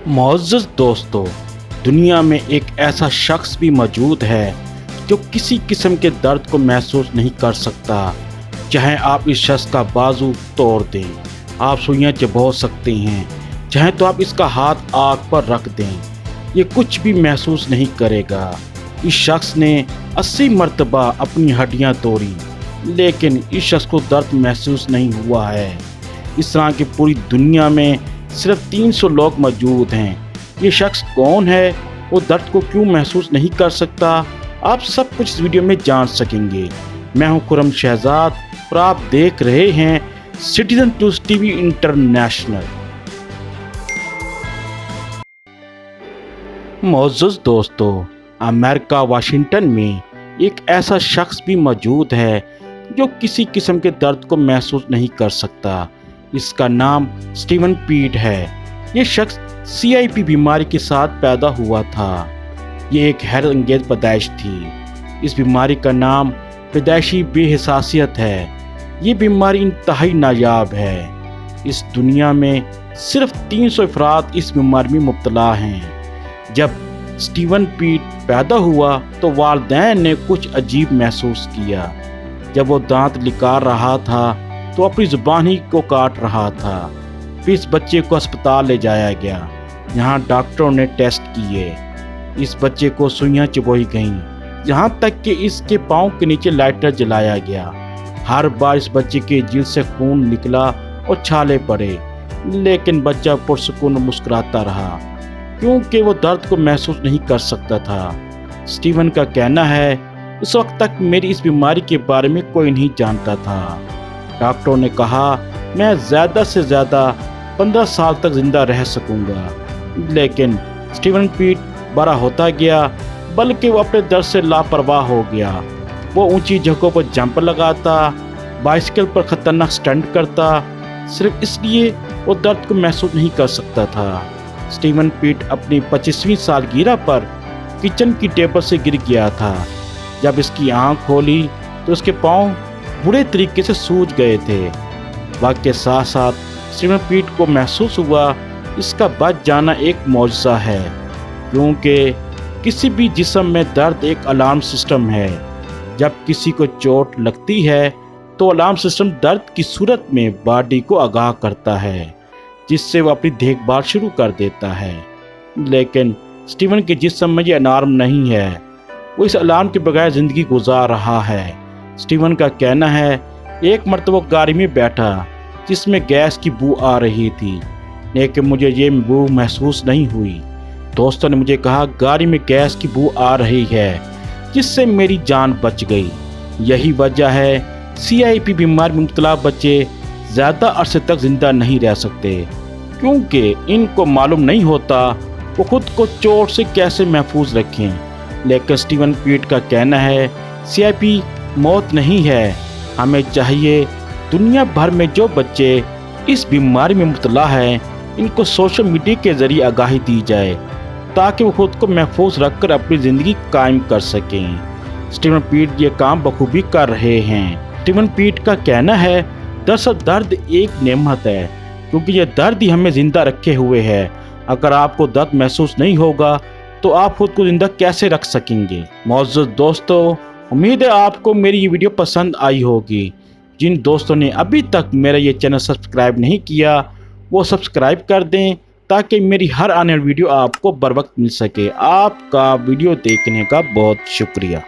मुअज़्ज़ज़ दोस्तों, दुनिया में एक ऐसा शख्स भी मौजूद है जो किसी किस्म के दर्द को महसूस नहीं कर सकता। चाहे आप इस शख्स का बाजू तोड़ दें, आप सुइयां चबो सकते हैं, चाहे तो आप इसका हाथ आग पर रख दें, ये कुछ भी महसूस नहीं करेगा। इस शख्स ने 80 मरतबा अपनी हड्डियां तोड़ी, लेकिन इस शख्स को दर्द महसूस नहीं हुआ है। इस तरह की पूरी दुनिया में सिर्फ 300 लोग मौजूद हैं। ये शख्स कौन है, वो दर्द को क्यों महसूस नहीं कर सकता, आप सब कुछ इस वीडियो में जान सकेंगे। मैं हूं खुर्रम शहजाद और आप देख रहे हैं सिटीजन न्यूज़ टीवी इंटरनेशनल। मुअज़्ज़ज़ दोस्तों, अमेरिका वाशिंगटन में एक ऐसा शख्स भी मौजूद है जो किसी किस्म के दर्द को महसूस नहीं कर सकता। इसका नाम स्टीवन पीट है। ये शख्स CIP बीमारी के साथ पैदा हुआ था। ये एक हैरत अंगेज पैदाइश थी। इस बीमारी का नाम पैदाइशी बेहसासियत है। ये बीमारी इंतहाई नायाब है। इस दुनिया में सिर्फ 300 अफराद इस बीमारी में मुब्तला हैं। जब स्टीवन पीट पैदा हुआ तो वालिदैन ने कुछ अजीब महसूस किया। जब वो दांत निकाल रहा था तो अपनी ज़ुबान ही को काट रहा था। फिर इस बच्चे को अस्पताल ले जाया गया। यहाँ डॉक्टरों ने टेस्ट किए। इस बच्चे को सुइयां चुभोई गईं, यहाँ तक कि इसके पाँव के नीचे लाइटर जलाया गया। हर बार इस बच्चे के जिल्द से खून निकला और छाले पड़े, लेकिन बच्चा पुरसुकून मुस्कुराता रहा क्योंकि वो दर्द को महसूस नहीं कर सकता था। स्टीवन का कहना है, उस वक्त तक मेरी इस बीमारी के बारे में कोई नहीं जानता था। डॉक्टरों ने कहा मैं ज़्यादा से ज़्यादा 15 साल तक ज़िंदा रह सकूंगा, लेकिन स्टीवन पीट बड़ा होता गया, बल्कि वो अपने दर्द से लापरवाह हो गया। वो ऊंची जगहों पर जंप लगाता, बाइसिकल पर ख़तरनाक स्टंट करता, सिर्फ इसलिए वो दर्द को महसूस नहीं कर सकता था। स्टीवन पीट अपनी 25वीं सालगिरह पर किचन की टेबल से गिर गया था। जब इसकी आँख खोली तो उसके पाँव बुरे तरीके से सूज गए थे। वक्त के साथ साथ स्टीवन पीट को महसूस हुआ इसका बच जाना एक मौजज़ा है, क्योंकि किसी भी जिस्म में दर्द एक अलार्म सिस्टम है। जब किसी को चोट लगती है तो अलार्म सिस्टम दर्द की सूरत में बॉडी को आगाह करता है, जिससे वो अपनी देखभाल शुरू कर देता है। लेकिन स्टीवन के जिस्म में ये अलार्म नहीं है, वो इस अलार्म के बगैर ज़िंदगी गुजार रहा है। स्टीवन का कहना है, एक मरतबा गाड़ी में बैठा जिसमें गैस की बू आ रही थी, लेकिन मुझे ये बू महसूस नहीं हुई। दोस्तों ने मुझे कहा गाड़ी में गैस की बू आ रही है, जिससे मेरी जान बच गई। यही वजह है CIP बीमारी में मुब्तला बच्चे ज़्यादा अरसे तक ज़िंदा नहीं रह सकते, क्योंकि इनको मालूम नहीं होता वो खुद को चोट से कैसे महफूज रखें। लेकिन स्टीवन पीट का कहना है CIP मौत नहीं है। हमें चाहिए दुनिया भर में जो बच्चे इस बीमारी में मुब्तला हैं, इनको सोशल मीडिया के ज़रिए आगाही दी जाए ताकि वो खुद को महफूज रखकर अपनी ज़िंदगी कायम कर सकें। स्टीवन पीट ये काम बखूबी कर रहे हैं। स्टीवन पीट का कहना है, दरअसल दर्द एक नेमत है, क्योंकि ये दर्द ही हमें ज़िंदा रखे हुए है। अगर आपको दर्द महसूस नहीं होगा तो आप खुद को ज़िंदा कैसे रख सकेंगे। मुअज़्ज़ज़ दोस्तों, उम्मीद है आपको मेरी ये वीडियो पसंद आई होगी। जिन दोस्तों ने अभी तक मेरा ये चैनल सब्सक्राइब नहीं किया, वो सब्सक्राइब कर दें ताकि मेरी हर आने वाली वीडियो आपको बर वक्त मिल सके। आपका वीडियो देखने का बहुत शुक्रिया।